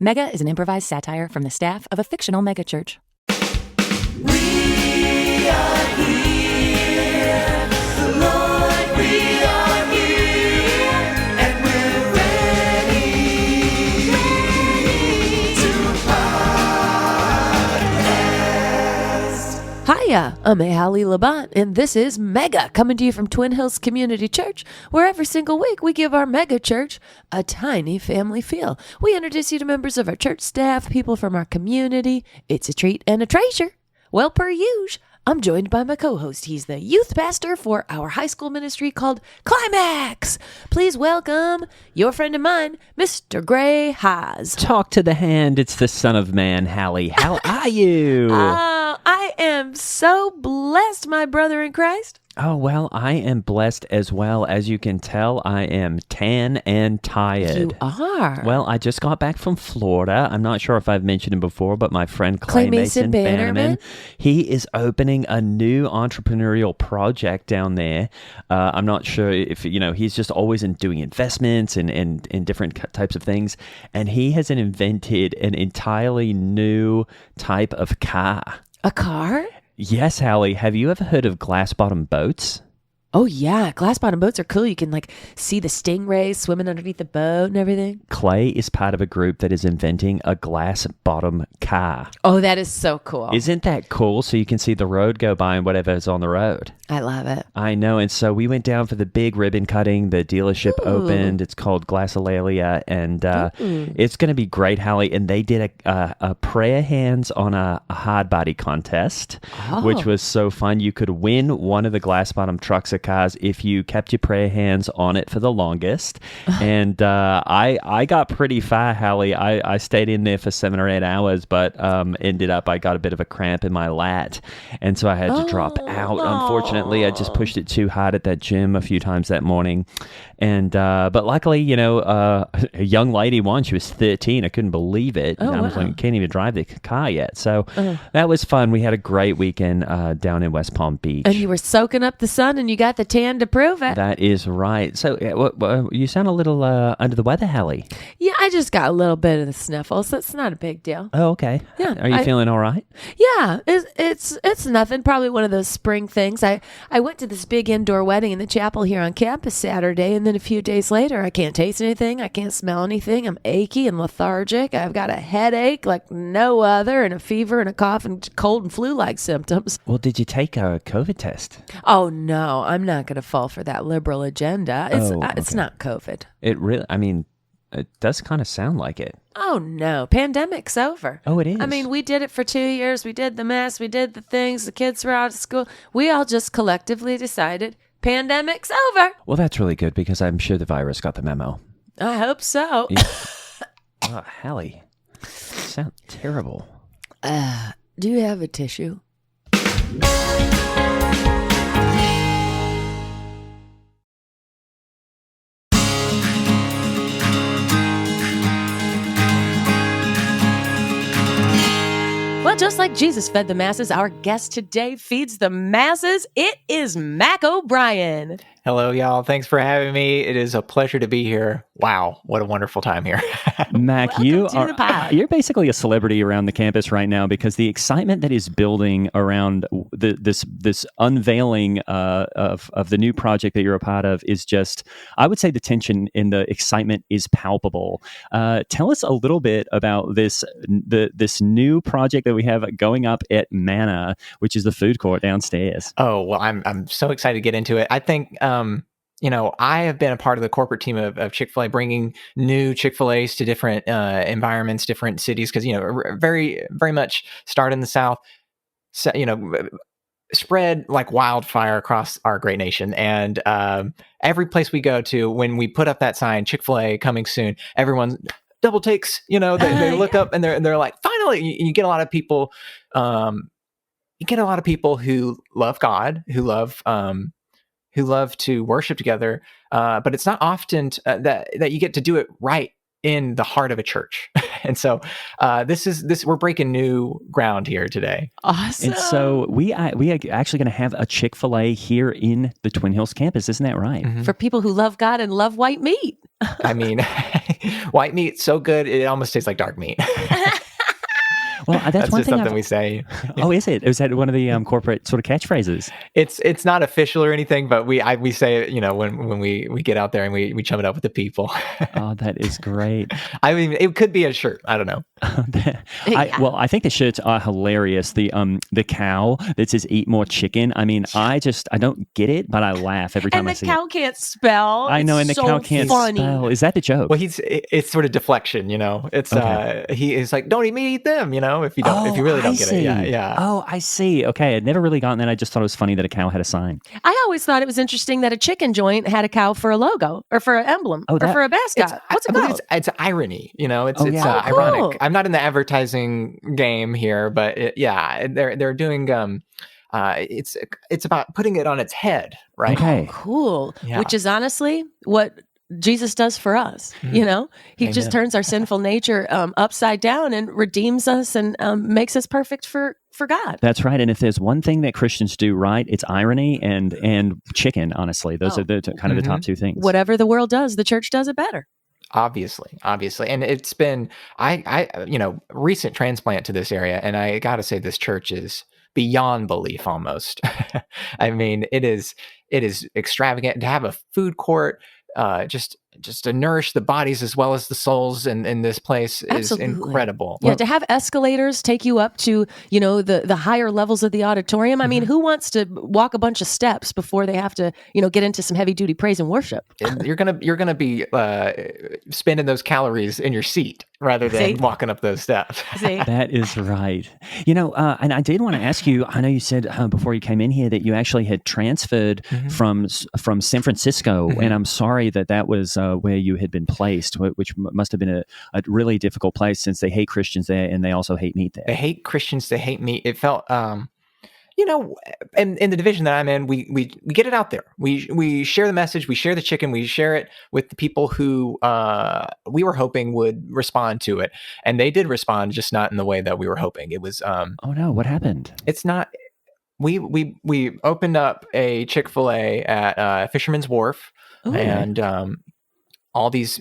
Mega is an improvised satire from the staff of a fictional megachurch. We are here, Lord, we are here, and we're ready to podcast. Hiya, I'm Hallie Laban, and this is Mega, coming to you from Twin Hills Community Church, where every single week we give our mega church a tiny family feel. We introduce you to members of our church staff, people from our community. It's a treat and a treasure. Well, per usual, I'm joined by my co-host. He's the youth pastor for our high school ministry called Climax. Please welcome your friend of mine, Mr. Gray Haas. Talk to the hand. It's the Son of Man, Hallie. How are you? I am so blessed, my brother in Christ. Oh, well, I am blessed as well. As you can tell, I am tan and tired. You are. Well, I just got back from Florida. I'm not sure if I've mentioned him before, but my friend Clay Mason Bannerman, he is opening a new entrepreneurial project down there. I'm not sure if, he's just always doing investments and different types of things. And he has invented an entirely new type of car. A car? Yes, Hallie. Have you ever heard of glass-bottom boats? Oh, yeah. Glass-bottom boats are cool. You can, see the stingrays swimming underneath the boat and everything. Clay is part of a group that is inventing a glass-bottom car. Oh, that is so cool. Isn't that cool? So you can see the road go by and whatever is on the road. I love it. I know. And so we went down for the big ribbon cutting. The dealership opened. It's called Glassolalia. And it's going to be great, Hallie. And they did a prayer hands on a hard body contest, which was so fun. You could win one of the glass-bottom trucks of cars if you kept your prayer hands on it for the longest. And I got pretty far, Hallie. I stayed in there for 7 or 8 hours, but ended up I got a bit of a cramp in my lat. And so I had to drop out, unfortunately. I just pushed it too hard at that gym a few times that morning. And but luckily, a young lady won. She was 13. I couldn't believe it. I was like, can't even drive the car yet. So that was fun. We had a great weekend down in West Palm Beach. And you were soaking up the sun and you got the tan to prove it. That is right. So you sound a little under the weather, Hallie. Yeah, I just got a little bit of the sniffles. That's not a big deal. Oh, okay. Yeah. Are you feeling all right? Yeah, it's nothing. Probably one of those spring things. I went to this big indoor wedding in the chapel here on campus Saturday, and then a few days later, I can't taste anything. I can't smell anything. I'm achy and lethargic. I've got a headache like no other, and a fever and a cough and cold and flu-like symptoms. Well, did you take a COVID test? Oh, no. I'm not going to fall for that liberal agenda. It's not COVID. It really, it does kind of sound like it. Oh, no. Pandemic's over. Oh, it is? We did it for 2 years. We did the mess. We did the things. The kids were out of school. We all just collectively decided pandemic's over. Well, that's really good because I'm sure the virus got the memo. I hope so. Yeah. Oh, Hallie, you sound terrible. Do you have a tissue? Well, just like Jesus fed the masses, our guest today feeds the masses. It is MackO'Brien. Hello, y'all. Thanks for having me. It is a pleasure to be here. Wow, what a wonderful time here. Mac, Welcome you're basically a celebrity around the campus right now because the excitement that is building around this unveiling of the new project that you're a part of is just, I would say the tension in the excitement is palpable. Tell us a little bit about this new project that we have going up at Manna, which is the food court downstairs. Oh, well, I'm so excited to get into it. I think I have been a part of the corporate team of Chick-Fil-A, bringing new Chick-Fil-A's to different environments, different cities, because, very, very much start in the South, so, spread like wildfire across our great nation. And every place we go to, when we put up that sign, Chick-Fil-A coming soon, everyone double takes, they look up and they're like, finally. You get a lot of people, who love God, who love to worship together, but it's not often that you get to do it right in the heart of a church. And so we're breaking new ground here today. Awesome. And so we are actually going to have a Chick-fil-A here in the Twin Hills campus. Isn't that right? Mm-hmm. For people who love God and love white meat. I mean, white meat so good it almost tastes like dark meat. Well, that's That's one just thing. something we say. Oh, is it? Is that one of the corporate sort of catchphrases? It's not official or anything, but we say it, when we get out there and we chum it up with the people. Oh, that is great. I mean, it could be a shirt. I don't know. Well, I think the shirts are hilarious. The cow that says "Eat more chicken." I mean, I don't get it, but I laugh every time And I the see cow can't spell. it. I know, and the It's cow so can't funny. spell. Is that the joke? Well, it's sort of deflection, It's Okay. he is like, don't eat me, eat them, if you really don't get it. Yeah. Oh, I see. Okay, I'd never really gotten that. I just thought it was funny that a cow had a sign. I always thought it was interesting that a chicken joint had a cow for a logo or for an emblem Oh, or for a mascot. What's it I believe called? it's irony, it's Oh, yeah. Oh, cool. ironic. I'm not in the advertising game here, but they're doing it's about putting it on its head, right? Okay. Cool. Yeah. Which is honestly what Jesus does for us. He just Amen. turns our sinful nature upside down and redeems us and makes us perfect for God. That's right. And if there's one thing that Christians do right, it's irony and chicken. Honestly, those are the kind of the top two things. Whatever the world does, the church does it better. Obviously, and it's been recent transplant to this area, and I got to say this church is beyond belief almost. I mean, it is extravagant to have a food court, just to nourish the bodies as well as the souls in this place Absolutely. is incredible. Yeah, to have escalators take you up to, the higher levels of the auditorium. I mean, who wants to walk a bunch of steps before they have to, get into some heavy duty praise and worship? And you're gonna be spending those calories in your seat rather than See? walking up those steps. See? That is right. And I did want to ask you, I know you said before you came in here that you actually had transferred from San Francisco, and I'm sorry that was where you had been placed, which must have been a really difficult place since they hate Christians there and they also hate meat there. They hate Christians. They hate meat. It felt, in the division that I'm in, we get it out there. We share the message. We share the chicken. We share it with the people who we were hoping would respond to it, and they did respond, just not in the way that we were hoping. It was. Oh no! What happened? It's not. We opened up a Chick-Fil-A at Fisherman's Wharf, and all these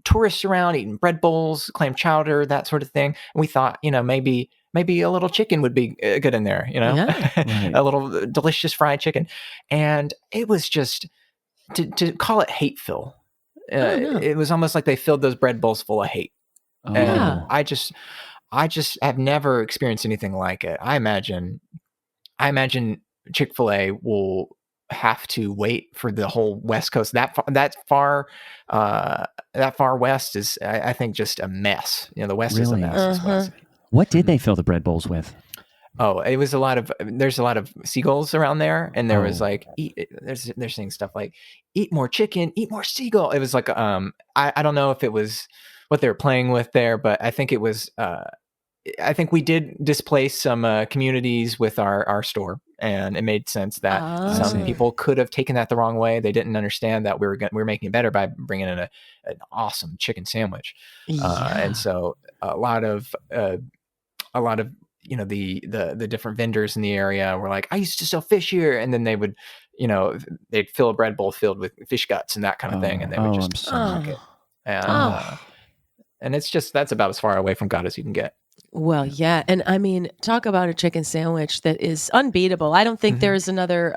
tourists around eating bread bowls, clam chowder, that sort of thing. And we thought, maybe a little chicken would be good in there, Yeah. Right. a little delicious fried chicken. And it was just to call it hateful. no. It was almost like they filled those bread bowls full of hate. Oh. And Yeah. I just have never experienced anything like it. I imagine Chick-fil-A will have to wait for the whole West Coast. That far west is, I think, just a mess. The West is a Really? mess. It's West. What did they fill the bread bowls with? Oh, it was there's a lot of seagulls around there, and there was Oh. like they're saying stuff like eat more chicken, eat more seagull. It was like I don't know if it was what they were playing with there, but I think it was I think we did displace some communities with our store, and it made sense that Oh. some people could have taken that the wrong way. They didn't understand that we were making it better by bringing in an awesome chicken sandwich, and so a lot of the different vendors in the area were like, I used to sell fish here, and then they would they'd fill a bread bowl filled with fish guts and that kind of thing, and they would I'm just sorry. cook it. And it's just, that's about as far away from God as you can get. Well, yeah. And I mean, talk about a chicken sandwich that is unbeatable. I don't think there's another,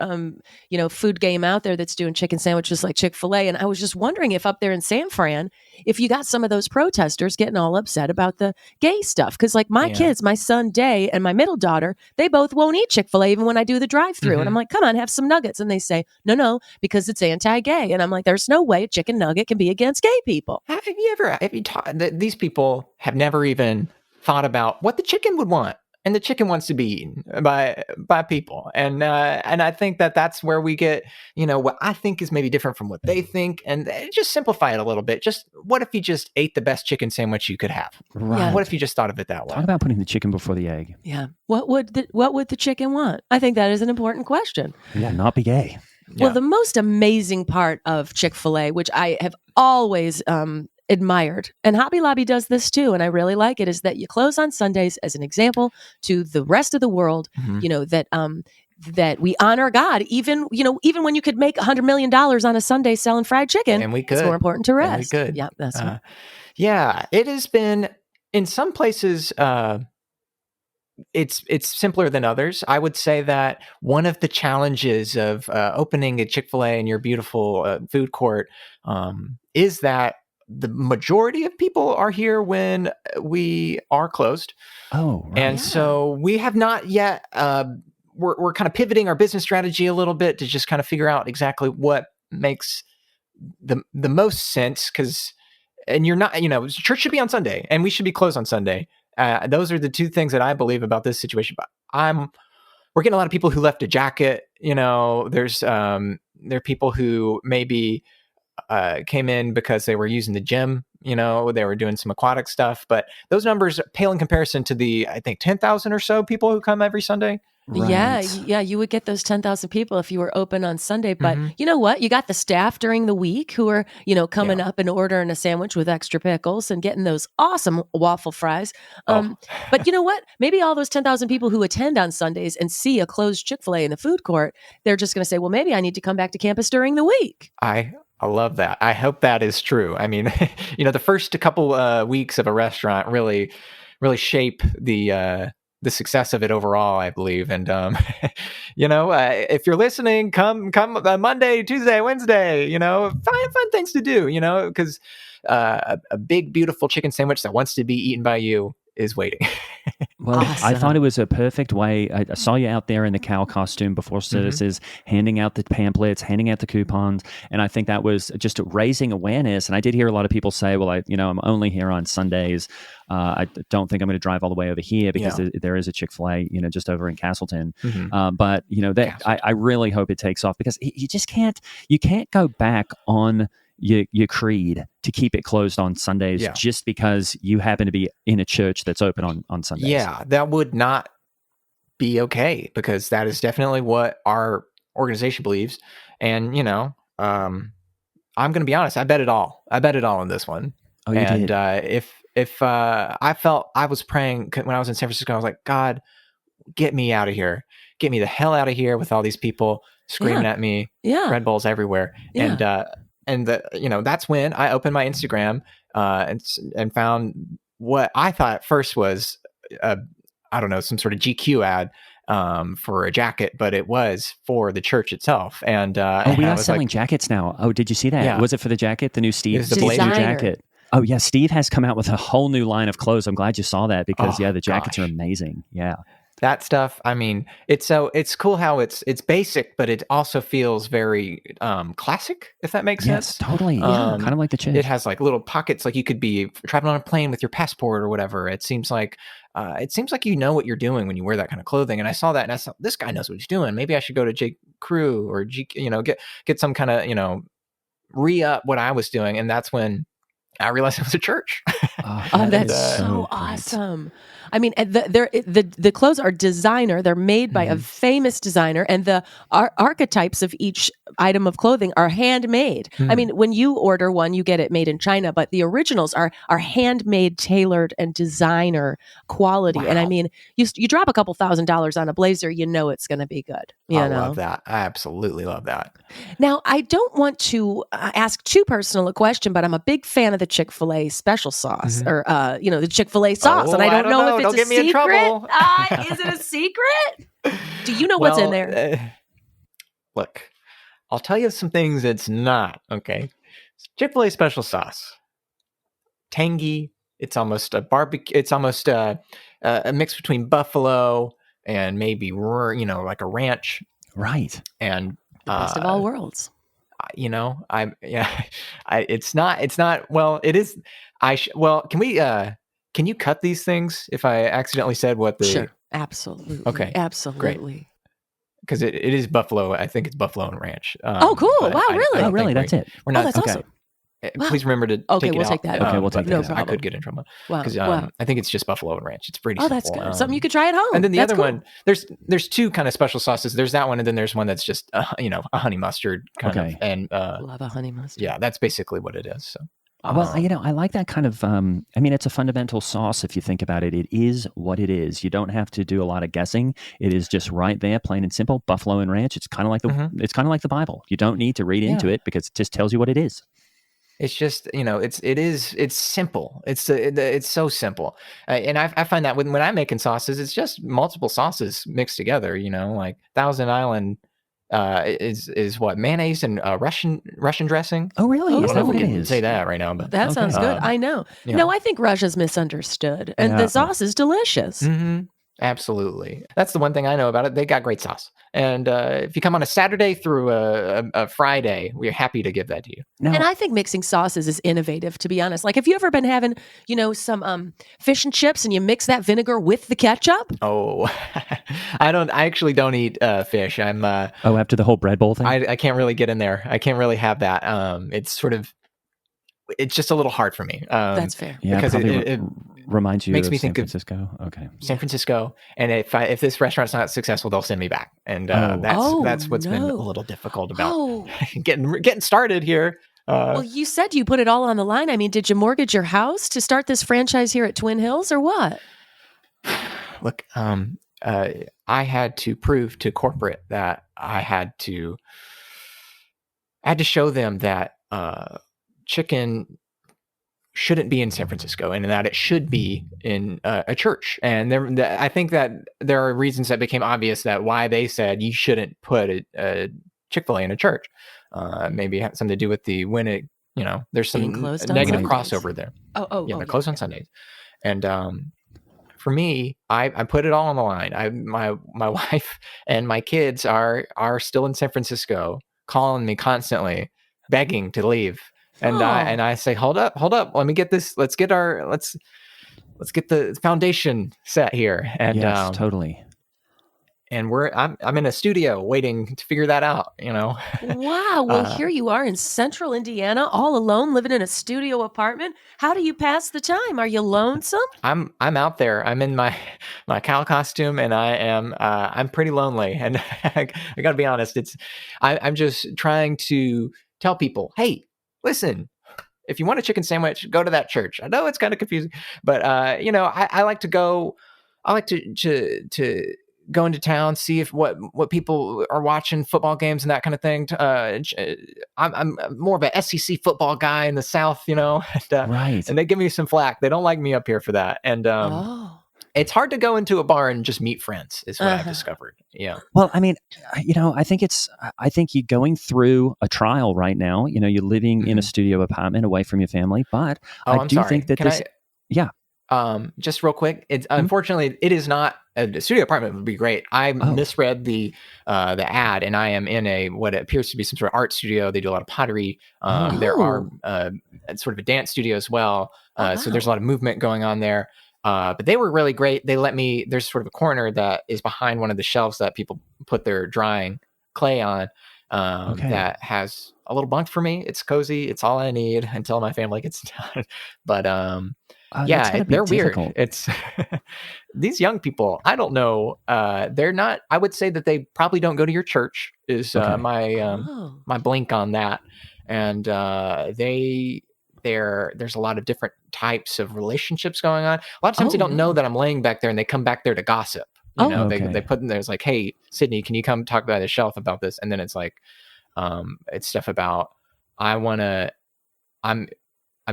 food game out there that's doing chicken sandwiches like Chick-fil-A. And I was just wondering if up there in San Fran, if you got some of those protesters getting all upset about the gay stuff. Cause like my kids, my son Day and my middle daughter, they both won't eat Chick-fil-A even when I do the drive-through. And I'm like, come on, have some nuggets. And they say, no, because it's anti-gay. And I'm like, there's no way a chicken nugget can be against gay people. Have you taught that these people have never even thought about what the chicken would want, and the chicken wants to be eaten by people, and I think that's where we get what I think is maybe different from what they think, and just simplify it a little bit. Just what if you just ate the best chicken sandwich you could have? Right. What if you just thought of it that way? Talk about putting the chicken before the egg. Yeah. What would the chicken want? I think that is an important question. Yeah, not be gay. Well, the most amazing part of Chick-fil-A, which I have always admired, and Hobby Lobby does this too, and I really like it, is that you close on Sundays as an example to the rest of the world, that that we honor God, even when you could make $100 million on a Sunday selling fried chicken, And we it's could. more important to rest. And we could. Yeah, that's right. Yeah, it has been in some places. It's simpler than others. I would say that one of the challenges of opening a Chick-fil-A in your beautiful food court is that the majority of people are here when we are closed. Oh, right. And so we have not yet. We're kind of pivoting our business strategy a little bit to just kind of figure out exactly what makes the most sense. And you're not, church should be on Sunday, and we should be closed on Sunday. Those are the two things that I believe about this situation. But we're getting a lot of people who left a jacket. There are people who maybe came in because they were using the gym. They were doing some aquatic stuff. But those numbers pale in comparison to the, I think, 10,000 or so people who come every Sunday. Right. Yeah, you would get those 10,000 people if you were open on Sunday. But you know what? You got the staff during the week who are, coming up and ordering a sandwich with extra pickles and getting those awesome waffle fries. But you know what? Maybe all those 10,000 people who attend on Sundays and see a closed Chick-fil-A in the food court, they're just going to say, well, maybe I need to come back to campus during the week. I love that. I hope that is true. I mean, the first couple weeks of a restaurant really shape the success of it overall, I believe. And, if you're listening, come Monday, Tuesday, Wednesday, find fun things to do, because a big, beautiful chicken sandwich that wants to be eaten by you is waiting. Well, Awesome. I thought it was a perfect way. I saw you out there in the cow costume before services, handing out the pamphlets, handing out the coupons, and I think that was just raising awareness. And I did hear a lot of people say, "Well, I'm only here on Sundays. I don't think I'm going to drive all the way over here because there is a Chick-fil-A, just over in Castleton." But I really hope it takes off, because you just can't go back on your creed to keep it closed on Sundays just because you happen to be in a church that's open on Sundays. Yeah, that would not be okay, because that is definitely what our organization believes. And, I'm going to be honest, I bet it all on this one. Oh, you and did? if I felt, I was praying when I was in San Francisco, I was like, God, get me out of here. Get me the hell out of here with all these people screaming at me. Yeah. Red Bulls everywhere. Yeah. And that's when I opened my Instagram and found what I thought at first was some sort of GQ ad for a jacket, but it was for the church itself. And we are selling jackets now. Oh, did you see that? Yeah. Was it for the jacket, the new Steve It was the Steve blazer. jacket? Oh yeah, Steve has come out with a whole new line of clothes. I'm glad you saw that, because the jackets gosh. are amazing. Yeah. That stuff, I mean, it's cool how it's basic, but it also feels very classic, if that makes Yes, sense. totally. Yeah, kind of like the church. It has like little pockets, like you could be traveling on a plane with your passport or whatever. It seems like you know what you're doing when you wear that kind of clothing. And I saw that, and I thought, this guy knows what he's doing. Maybe I should go to J. Crew or get some kind of re-up what I was doing. And that's when I realized it was a church. Oh, that's so awesome. I mean, the clothes are designer. They're made by a famous designer, and the archetypes of each item of clothing are handmade. I mean, when you order one, you get it made in China, but the originals are handmade, tailored, and designer quality. Wow. And I mean, you drop a couple $1,000s on a blazer, it's going to be good. I love that. I absolutely love that. Now, I don't want to ask too personal a question, but I'm a big fan of the Chick-fil-A special sauce, or the Chick-fil-A sauce, and I don't know if it's Don't a get me in secret. trouble. Is it a secret? Do you know what's in there? Look, I'll tell you some things it's not. Okay, Chick-fil-A special sauce, tangy. It's almost a barbecue. It's almost a mix between buffalo and maybe like a ranch. Right. And The best of all worlds. It's not. Well, it is. Can you cut these things if I accidentally said what the? Sure. Absolutely. Okay. Absolutely. Because it is buffalo. I think it's buffalo and ranch. Oh, cool. but Wow, I really? don't Oh, really? think That's it. We're not. Oh, that's okay. awesome. Wow. Please remember to Okay, take it we'll out. take that. Okay, we'll take but that No out. I problem. could get in trouble Wow. because Wow. I think it's just buffalo and ranch. It's pretty. Oh, that's simple. good. Something you could try at home. And then the That's other cool. one, there's two kind of special sauces. There's that one, and then there's one that's just a honey mustard kind of. And Love a honey mustard. yeah, that's basically what it is. So Well, I like that kind of. I mean, it's a fundamental sauce if you think about it. It is what it is. You don't have to do a lot of guessing. It is just right there, plain and simple. Buffalo and ranch. It's kind of like it's kind of like the Bible. You don't need to read into it because it just tells you what it is. It's just, it's simple. It's so simple. And I find that when I'm making sauces, it's just multiple sauces mixed together, like Thousand Island is what, mayonnaise and Russian dressing. Oh, really? I Is don't know that if what we it can is? say that right now, but That sounds good. I know. No, I think Russia's misunderstood, and the sauce is delicious. absolutely. That's the one thing I know about it. They got great sauce. And if you come on a Saturday through a Friday, we're happy to give that to you. No. And I think mixing sauces is innovative, to be honest. Like, have you ever been having, some fish and chips and you mix that vinegar with the ketchup? Oh, I actually don't eat fish. I'm after the whole bread bowl thing. I can't really get in there. I can't really have that. It's just a little hard for me. That's fair. Yeah, because probably it reminds you makes of me San think of Francisco. Okay. San Francisco, and if this restaurant's not successful, they'll send me back, and that's what's been a little difficult about getting started here. Well, you said you put it all on the line. I mean, did you mortgage your house to start this franchise here at Twin Hills, or what? Look, I had to prove to corporate that I had to show them that chicken shouldn't be in San Francisco and that it should be in a church. And I think that there are reasons that became obvious that why they said you shouldn't put a Chick-Fil-A in a church. Maybe it had something to do with there's some negative crossover there. They're closed on Sundays. And for me, I put it all on the line. My wife and my kids are still in San Francisco, calling me constantly, begging to leave. And I say, hold up, let me get this. Let's get the foundation set here. And yes, totally. And I'm in a studio waiting to figure that out. Wow. Well, here you are in Central Indiana, all alone, living in a studio apartment. How do you pass the time? Are you lonesome? I'm out there. I'm in my cow costume, and I'm pretty lonely. And I got to be honest. I'm just trying to tell people, hey, listen, if you want a chicken sandwich, go to that church. I know it's kind of confusing, but I like to go. I like to go into town, see if what people are watching, football games and that kind of thing. I'm more of a SEC football guy in the South, right. And they give me some flack. They don't like me up here for that. And it's hard to go into a bar and just meet friends is what I've discovered. Yeah. Well, I mean, I think you're going through a trial right now. You're living in a studio apartment away from your family, but I'm sorry. think that yeah. Just real quick, it's unfortunately it is not a studio apartment. Would be great. I misread the ad, and I am in what appears to be some sort of art studio. They do a lot of pottery. There are sort of a dance studio as well. So there's a lot of movement going on there. But they were really great. They let me. There's sort of a corner that is behind one of the shelves that people put their drying clay on. That has a little bunk for me. It's cozy. It's all I need until my family gets done. But they're weird. It's these young people. I don't know. They're not. I would say that they probably don't go to your church. Is my blink on that. And there's a lot of different types of relationships going on. A lot of times they don't know that I'm laying back there, and they come back there to gossip. They put in there's like, hey, Sydney, can you come talk about the shelf about this? And then it's like, it's stuff about I'm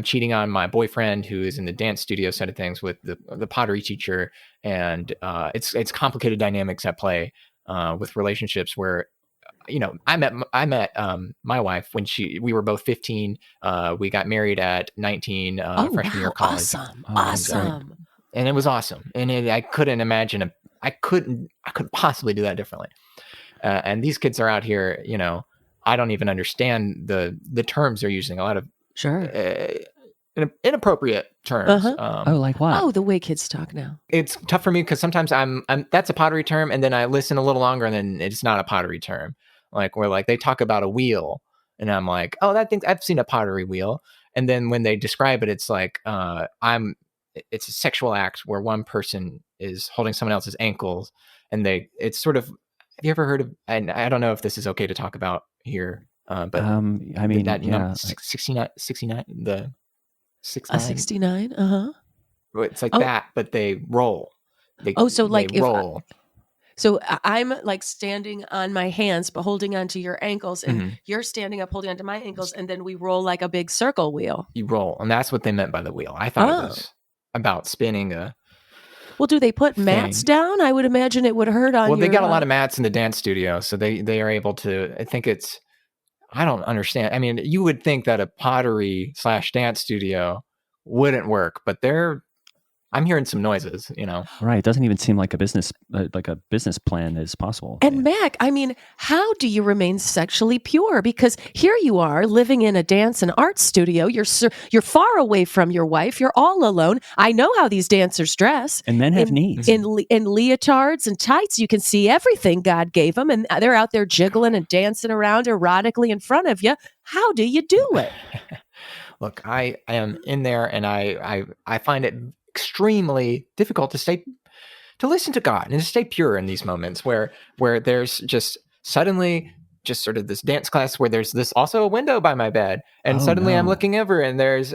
cheating on my boyfriend who is in the dance studio side of things with the pottery teacher, and it's complicated dynamics at play with relationships where. I met my wife when we were both 15. We got married at 19, freshman year of college. Awesome. And it was awesome. And I couldn't imagine I couldn't possibly do that differently. And these kids are out here, I don't even understand the terms they're using. A lot of inappropriate terms. Like what? The way kids talk now. It's tough for me because sometimes I'm that's a pottery term, and then I listen a little longer, and then it's not a pottery term. Like where they talk about a wheel, and I'm like, I've seen a pottery wheel. And then when they describe it, it's like it's a sexual act where one person is holding someone else's ankles, and it's sort of. Have you ever heard of? And I don't know if this is okay to talk about here, but 69. 69. A 69? Uh-huh. It's like Oh. that, but they roll. So like they if roll. So I'm like standing on my hands, but holding onto your ankles, and Mhm. you're standing up holding onto my ankles, and then we roll like a big circle wheel. You roll, and that's what they meant by the wheel. I thought it Oh. was about spinning a. Well, do they put mats Thing. down? I would imagine it would hurt on Well, your... they got a lot of mats in the dance studio, so they are able to. I think it's. I don't understand. I mean, you would think that a pottery / dance studio wouldn't work, but I'm hearing some noises. Right. It doesn't even seem like a business plan is possible. And Mac, I mean, how do you remain sexually pure? Because here you are living in a dance and art studio. You're far away from your wife. You're all alone. I know how these dancers dress. And men have needs. In leotards and tights, you can see everything God gave them, and they're out there jiggling and dancing around erotically in front of you. How do you do it? Look, I am in there, and I find it extremely difficult to listen to God and to stay pure in these moments where there's just suddenly just sort of this dance class where there's this also a window by my bed, and suddenly I'm looking over and there's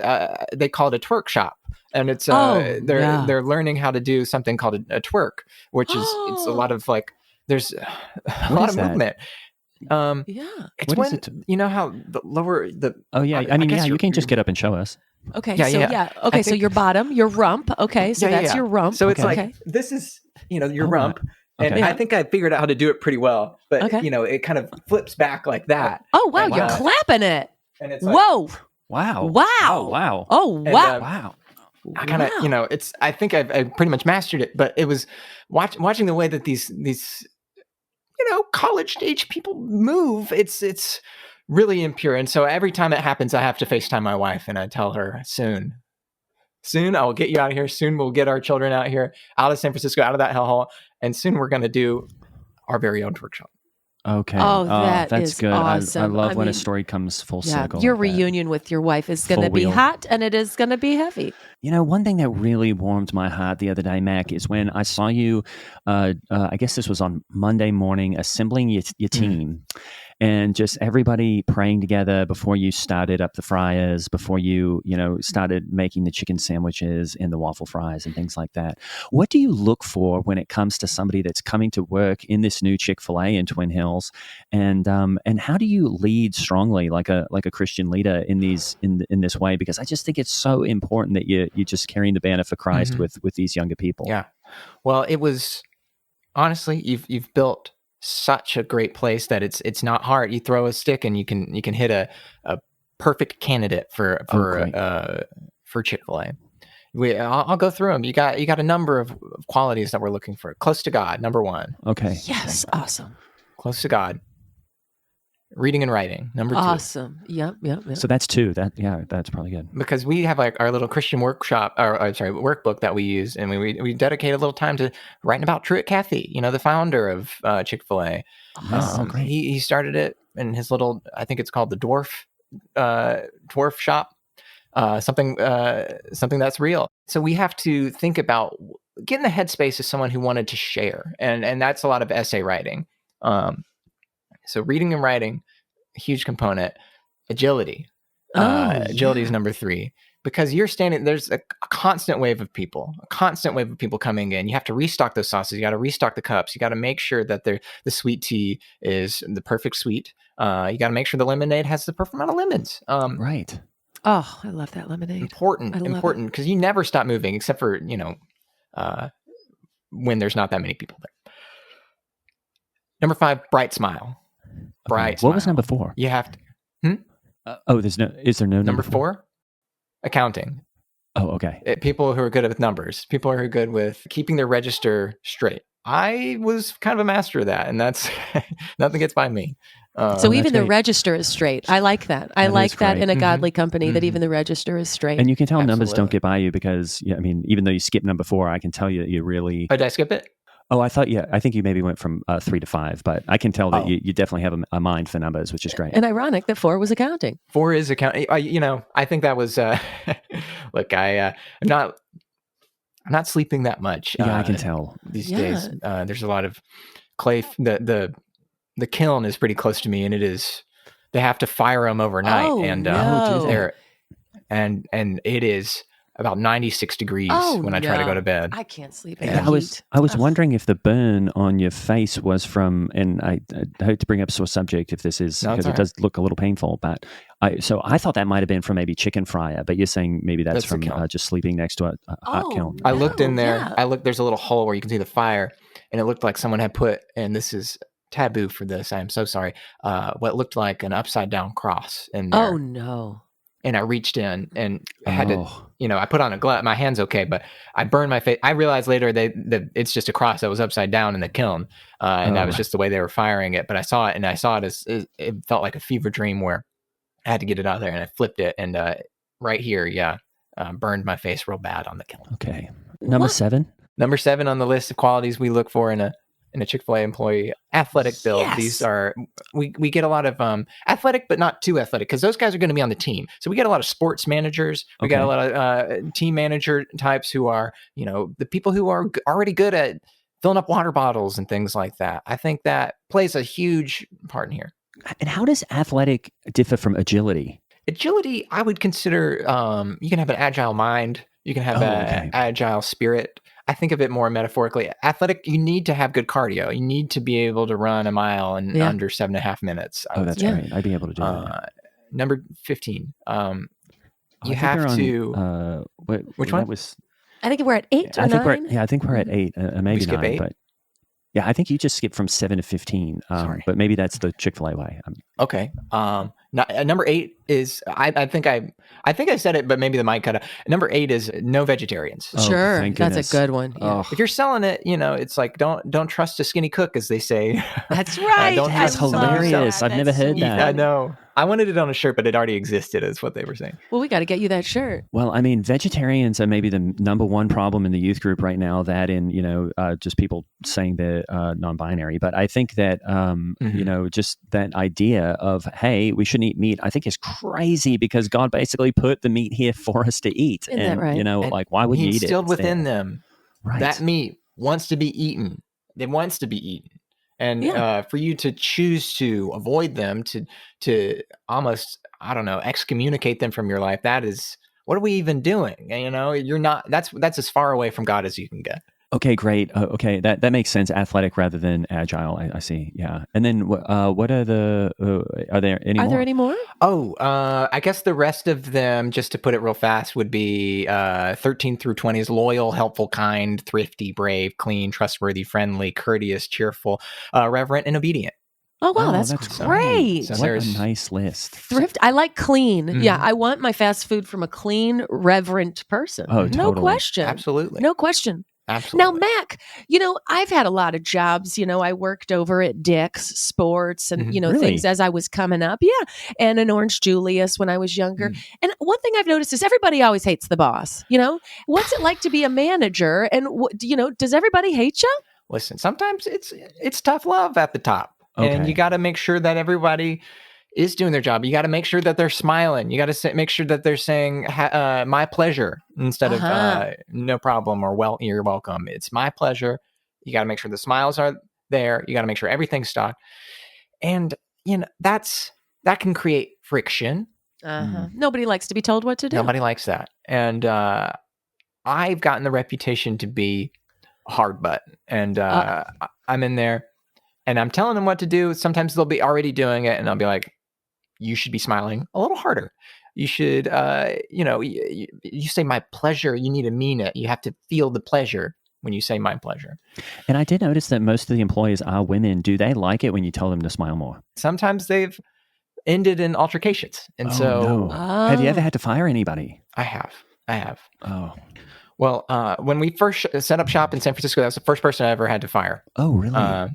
they call it a twerk shop, and it's they're learning how to do something called a twerk, which is it's a lot of like there's a lot of movement. It's What is when it? you know how the lower the Oh yeah. I mean, you can't just get up and show us. Okay, Yeah. Okay, I so think- your bottom, your rump. Okay, so that's your rump. So it's okay. like this is your Oh, rump, and okay. I think I figured out how to do it pretty well. But Okay. it kind of flips back like that. Oh wow, And, you're clapping it. And it's like, Whoa! Wow. Wow! Oh wow. Oh And, wow! Wow. I kind of Wow. it's. I think I've pretty much mastered it. But it was watching the way that these college age people move. It's really impure, and so every time it happens, I have to FaceTime my wife, and I tell her soon I will get you out of here. Soon we'll get our children out here, out of San Francisco, out of that hellhole, and soon we're going to do our very own workshop. Okay. Oh, that's good. awesome. I love I when a mean, story comes full Yeah, circle. your like that. reunion with your wife is going to Full be wheel. hot, and it is going to be heavy. One thing that really warmed my heart the other day, Mac, is when I saw you, I guess this was on Monday morning, assembling your team. And just everybody praying together before you started up the fryers, before you started making the chicken sandwiches and the waffle fries and things like that. What do you look for when it comes to somebody that's coming to work in this new Chick-fil-A in Twin Hills, and how do you lead strongly like a Christian leader in this way? Because I just think it's so important that you're just carrying the banner for Christ with these younger people. Yeah. Well, it was honestly you've built such a great place that it's not hard. You throw a stick and you can hit a perfect candidate for Chick-fil-A. I'll go through them. You got a number of qualities that we're looking for. Close to God, number one. Okay. Yes, awesome. Close to God. Reading and writing, number two. Awesome. Yep. So that's two. That's probably good. Because we have like our little Christian workbook that we use, and we dedicate a little time to writing about Truett Cathy, the founder of Chick-fil-A. Awesome. Great. He started it in his little, I think it's called the dwarf shop, something that's real. So we have to think about getting the headspace of someone who wanted to share, and that's a lot of essay writing. So reading and writing, huge component. Agility. Agility is number 3, because you're standing, there's a constant wave of people coming in. You have to restock those sauces. You got to restock the cups. You got to make sure that the sweet tea is the perfect sweet. You got to make sure the lemonade has the perfect amount of lemons. Right. Oh, I love that lemonade. Important, because you never stop moving except for, when there's not that many people there. Number 5, bright smile. Bright smile. What was number 4? You have to. Is there no Number 4? Accounting. Oh, okay. People who are good with numbers. People who are good with keeping their register straight. I was kind of a master of that, and that's nothing gets by me. So even the great. register is straight. I like that. I That like is that great. in a godly company, that even the register is straight. And you can tell numbers don't Absolutely. get by you because, even though you skip number 4, I can tell you that you really. Oh, did I skip it? Oh, I think you maybe went from 3 to 5, but I can tell that you definitely have a mind for numbers, which is great. And ironic that 4 was accounting. 4 is accounting. I think that was. Look, I'm not sleeping that much. Yeah, I can tell. These Yeah. days. There's a lot of clay. The kiln is pretty close to me, and it is. They have to fire them overnight, Oh, and no. they're and it is about 96 degrees when I try to go to bed. I can't sleep in Yeah, the heat. I was wondering if the burn on your face was from, and I hate to bring up a sore subject if this is, No, it's because it all does look a little painful, but I thought that might have been from maybe chicken fryer, but you're saying maybe that's That's the from kiln. just sleeping next to a hot kiln. I looked in No, there. yeah. There's a little hole where you can see the fire, and it looked like someone had put, and this is taboo for this, I am so sorry, what looked like an upside down cross in there. Oh no. And I reached in and had to, Oh. I put on a glove. My hand's okay, but I burned my face. I realized later that it's just a cross that was upside down in the kiln, and that was just the way they were firing it. But I saw it as it felt like a fever dream where I had to get it out of there, and I flipped it, and right here, burned my face real bad on the kiln. Okay. Number What? 7? Number 7 on the list of qualities we look for in a Chick-fil-A employee: athletic build. Yes. These are we get a lot of athletic, but not too athletic, because those guys are going to be on the team. So we get a lot of sports managers. We got a lot of team manager types who are the people who are already good at filling up water bottles and things like that. I think that plays a huge part in here. And how does athletic differ from agility? Agility, I would consider you can have an agile mind. You can have an agile spirit. I think of it more metaphorically. Athletic, you need to have good cardio. You need to be able to run a mile in under 7.5 minutes. Oh, that's right. I'd be able to do that. Number 15. You I have think to. we're on, Which that one? Was, I think we're at 8 or I think 9. I think we're at 8, maybe skip 9. 8? But yeah, I think you just skipped from 7 to 15. Sorry. But maybe that's the Chick-fil-A way. Okay. Number 8 is I think I said it, but maybe the mic cut out. Number 8 is no vegetarians. Oh, Sure, thank that's goodness. a good one. Yeah. Oh, If you're selling it, it's like don't trust a skinny cook, as they say. That's right. don't I trust that's somebody who hilarious. sells- I've never heard sweet. that. I know. I wanted it on a shirt, but it already existed, is what they were saying. Well, we got to get you that shirt. Well, I mean, vegetarians are maybe the number one problem in the youth group right now. That and just people saying they're non-binary. But I think that just that idea of, hey, we shouldn't eat meat, I think is crazy, because God basically put the meat here for us to eat. Isn't and that right? And like, why would He you eat it? instilled It's within there. them Right. that meat wants to be eaten. It wants to be eaten. And for you to choose to avoid them, to almost, I don't know, excommunicate them from your life, that is, what are we even doing? You're not, that's as far away from God as you can get. Okay, great. Okay, that makes sense. Athletic rather than agile. I see. Yeah. And then what are the? Are there any? Are there any more? Oh, I guess the rest of them, just to put it real fast, would be 13 through 20 is loyal, helpful, kind, thrifty, brave, clean, trustworthy, friendly, courteous, cheerful, reverent, and obedient. Oh wow, Oh, that's that's great. So What there's- a nice list. Thrift. I like clean. Mhm. Yeah, I want my fast food from a clean, reverent person. Oh, no totally. question. Absolutely. No question. Absolutely. Now, Mac, I've had a lot of jobs. I worked over at Dick's Sports and, Mhm. Really? things as I was coming up. Yeah. And in Orange Julius when I was younger. And one thing I've noticed is everybody always hates the boss. What's it like to be a manager? And, does everybody hate you? Listen, sometimes it's tough love at the top. Okay. And you got to make sure that everybody is doing their job. You got to make sure that they're smiling. You got to make sure that they're saying my pleasure instead of no problem or well, you're welcome. It's my pleasure. You got to make sure the smiles are there. You got to make sure everything's stocked. And that can create friction. Nobody likes to be told what to do. Nobody likes that. And I've gotten the reputation to be a hard butt. And I'm in there and I'm telling them what to do. Sometimes they'll be already doing it and I'll be like, you should be smiling a little harder. You should, you say my pleasure, you need to mean it. You have to feel the pleasure when you say my pleasure. And I did notice that most of the employees are women. Do they like it when you tell them to smile more? Sometimes they've ended in altercations. And no. Have you ever had to fire anybody? I have. Oh. Well, when we first set up shop in San Francisco, that was the first person I ever had to fire. Oh, really?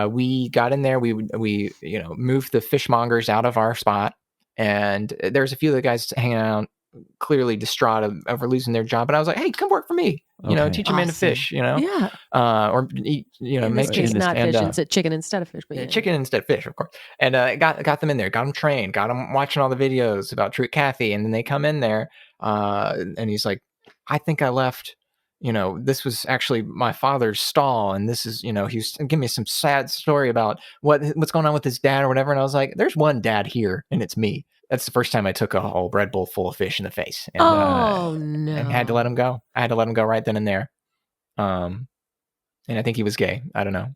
We got in there. We moved the fishmongers out of our spot, and there's a few of the guys hanging out, clearly distraught over losing their job. And I was like, "Hey, come work for me. Okay. Teach a man to fish. Yeah. Or eat. In this Make case, not and, fish. It's chicken instead of fish. But yeah. chicken instead of fish, of course. And got them in there, got them trained, got them watching all the videos about Truett Cathy, and then they come in there, and he's like, "I think I left." This was actually my father's stall, and this is, he was giving me some sad story about what's going on with his dad or whatever. And I was like, there's one dad here, and it's me. that's the first time I took a whole Red Bull full of fish in the face. And, no. and had to let him go. I had to let him go right then and there. And I think he was gay. I don't know.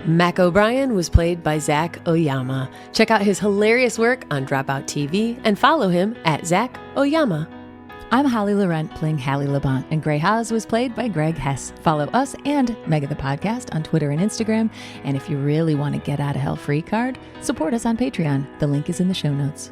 MackO'Brien was played by Zac Oyama. Check out his hilarious work on Dropout TV and follow him at Zac Oyama. I'm Holly Laurent playing Hallie Labont, and Gray Haas was played by Greg Hess. Follow us and Mega the Podcast on Twitter and Instagram. And if you really want to get out of hell free card, support us on Patreon. The link is in the show notes.